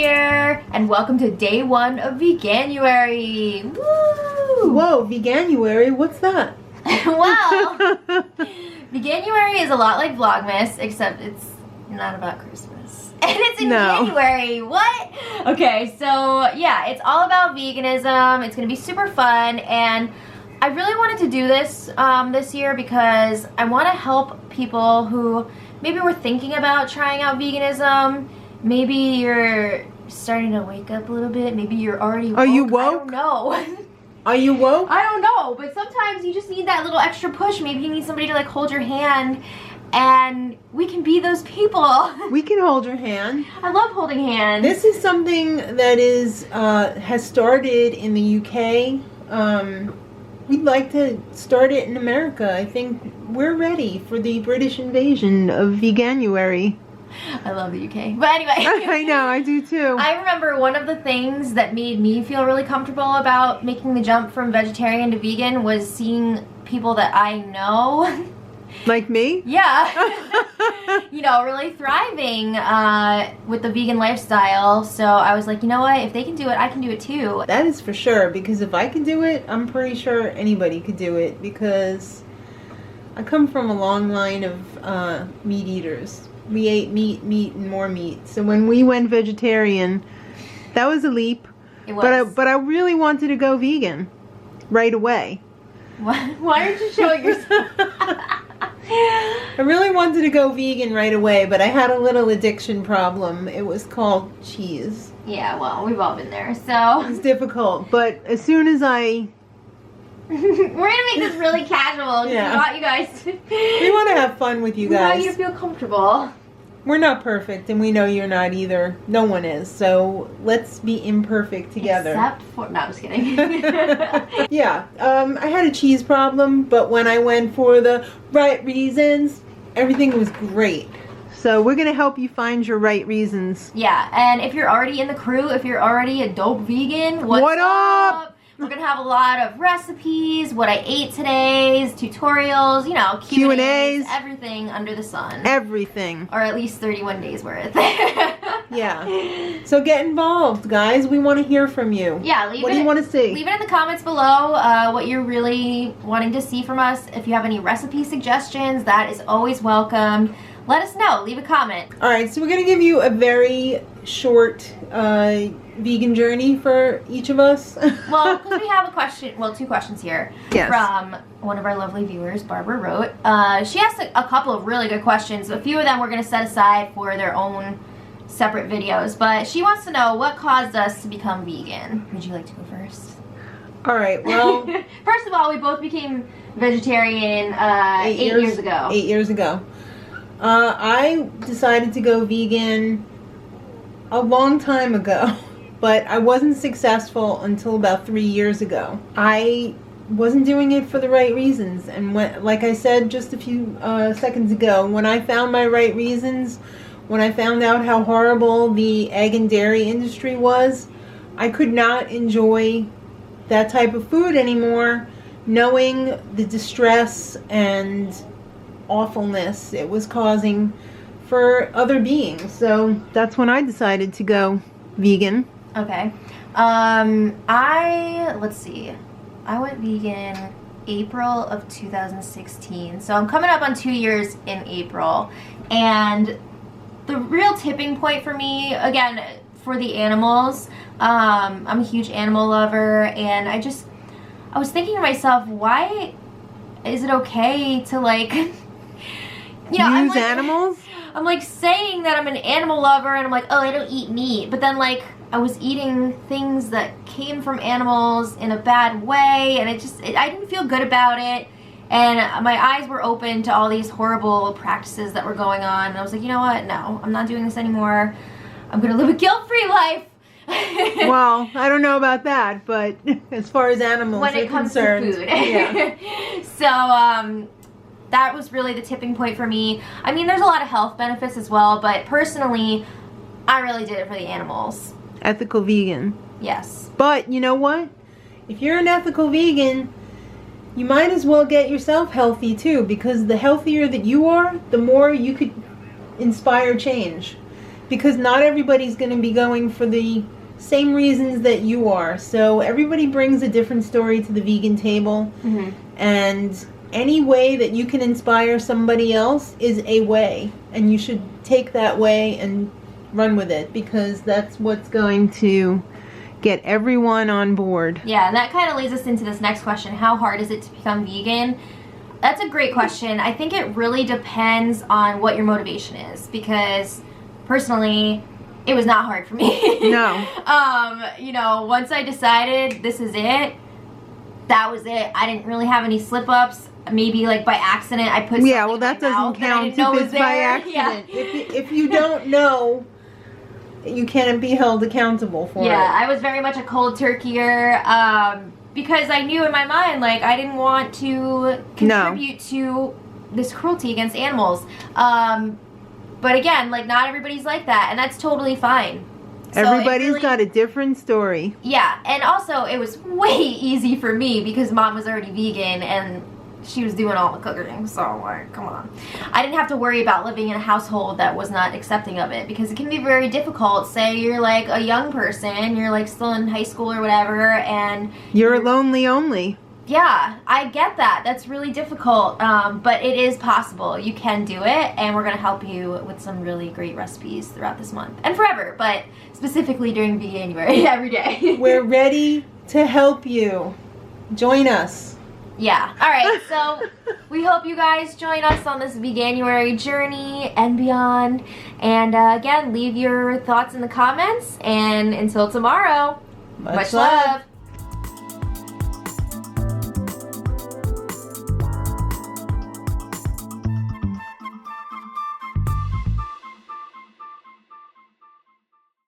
here, and welcome to day 1 of Veganuary. Woo! Whoa, Veganuary? What's that? Well, Veganuary is a lot like Vlogmas, except it's not about Christmas. And it's in January. What? Okay, so yeah, it's all about veganism. It's gonna be super fun, and I really wanted to do this this year because I want to help people who maybe were thinking about trying out veganism. Maybe you're starting to wake up a little bit. Maybe you're already woke. Are you woke? I don't know. Are you woke? I don't know, but sometimes you just need that little extra push. Maybe you need somebody to like hold your hand, and we can be those people. We can hold your hand. I love holding hands. This is something that is has started in the UK. We'd like to start it in America. I think we're ready for the British invasion of Veganuary. I love the UK. But anyway. I know, I do too. I remember one of the things that made me feel really comfortable about making the jump from vegetarian to vegan was seeing people that I know. Like me? Yeah. You know, really thriving with the vegan lifestyle. So I was like, you know what? If they can do it, I can do it too. That is for sure, because if I can do it, I'm pretty sure anybody could do it, because I come from a long line of meat eaters. We ate meat, and more meat. So when we went vegetarian, that was a leap. It was. But I really wanted to go vegan right away. Why aren't you showing yourself? I really wanted to go vegan right away, but I had a little addiction problem. It was called cheese. Yeah, well, we've all been there, so. It's difficult, but as soon as I... We're gonna make this really casual. Yeah. We want you guys to... We want to have fun with you guys. We want you to feel comfortable. We're not perfect, and we know you're not either. No one is, so let's be imperfect together. Except for... No, I'm just kidding. Yeah, I had a cheese problem, but when I went for the right reasons, everything was great. So we're going to help you find your right reasons. Yeah, and if you're already in the crew, if you're already a dope vegan, what's up? We're going to have a lot of recipes, what I ate today's, tutorials, you know, Q&As, everything under the sun. Everything. Or at least 31 days worth. Yeah. So get involved, guys. We want to hear from you. Yeah, what do you want to see? Leave it in the comments below what you're really wanting to see from us. If you have any recipe suggestions, that is always welcome. Let us know. Leave a comment. All right, so we're going to give you a very short vegan journey for each of us. Well, because we have a question, well, 2 questions here. Yes. From one of our lovely viewers, Barbara wrote. She asked a couple of really good questions. A few of them we're going to set aside for their own separate videos. But she wants to know what caused us to become vegan. Would you like to go first? All right, well... First of all, we both became vegetarian 8 years ago. 8 years ago. I decided to go vegan a long time ago, but I wasn't successful until about 3 years ago. I wasn't doing it for the right reasons, and when, like I said just a few seconds ago, when I found my right reasons, when I found out how horrible the egg and dairy industry was, I could not enjoy that type of food anymore, knowing the distress and awfulness it was causing for other beings. So that's when I decided to go vegan. Okay. Let's see. I went vegan April of 2016. So I'm coming up on 2 years in April. And the real tipping point for me, again, for the animals, I'm a huge animal lover, and I was thinking to myself, why is it okay to like... You know, use animals? I'm like saying that I'm an animal lover, and I'm like, oh, I don't eat meat. But then like I was eating things that came from animals in a bad way, and I didn't feel good about it. And my eyes were open to all these horrible practices that were going on. And I was like, you know what? No, I'm not doing this anymore. I'm going to live a guilt-free life. Well, I don't know about that, but as far as animals when it comes to food. Yeah. So, that was really the tipping point for me. I mean, there's a lot of health benefits as well, but personally, I really did it for the animals. Ethical vegan. Yes. But you know what? If you're an ethical vegan, you might as well get yourself healthy too, because the healthier that you are, the more you could inspire change. because not everybody's going to be going for the same reasons that you are. So everybody brings a different story to the vegan table. Mm-hmm. And any way that you can inspire somebody else is a way. And you should take that way and run with it, because that's what's going to get everyone on board. Yeah, and that kind of leads us into this next question. How hard is it to become vegan? That's a great question. I think it really depends on what your motivation is, because personally, it was not hard for me. No. You know, once I decided this is it, that was it. I didn't really have any slip-ups. Maybe like by accident I put yeah, well, that doesn't count if it's by accident. Yeah. If you don't know, you can't be held accountable for it. Yeah, I was very much a cold turkeyer, because I knew in my mind, like, I didn't want to contribute to this cruelty against animals. But again, like, not everybody's like that, and that's totally fine. Everybody's got a different story. Yeah, and also it was way easy for me because Mom was already vegan and she was doing all the cooking, so like, come on. I didn't have to worry about living in a household that was not accepting of it, because it can be very difficult. Say you're like a young person, you're like still in high school or whatever, and you're lonely only. Yeah, I get that. That's really difficult, but it is possible. You can do it, and we're going to help you with some really great recipes throughout this month. And forever, but specifically during Veganuary, every day. We're ready to help you. Join us. Yeah. All right, so we hope you guys join us on this Veganuary journey and beyond. And again, leave your thoughts in the comments. And until tomorrow, much love.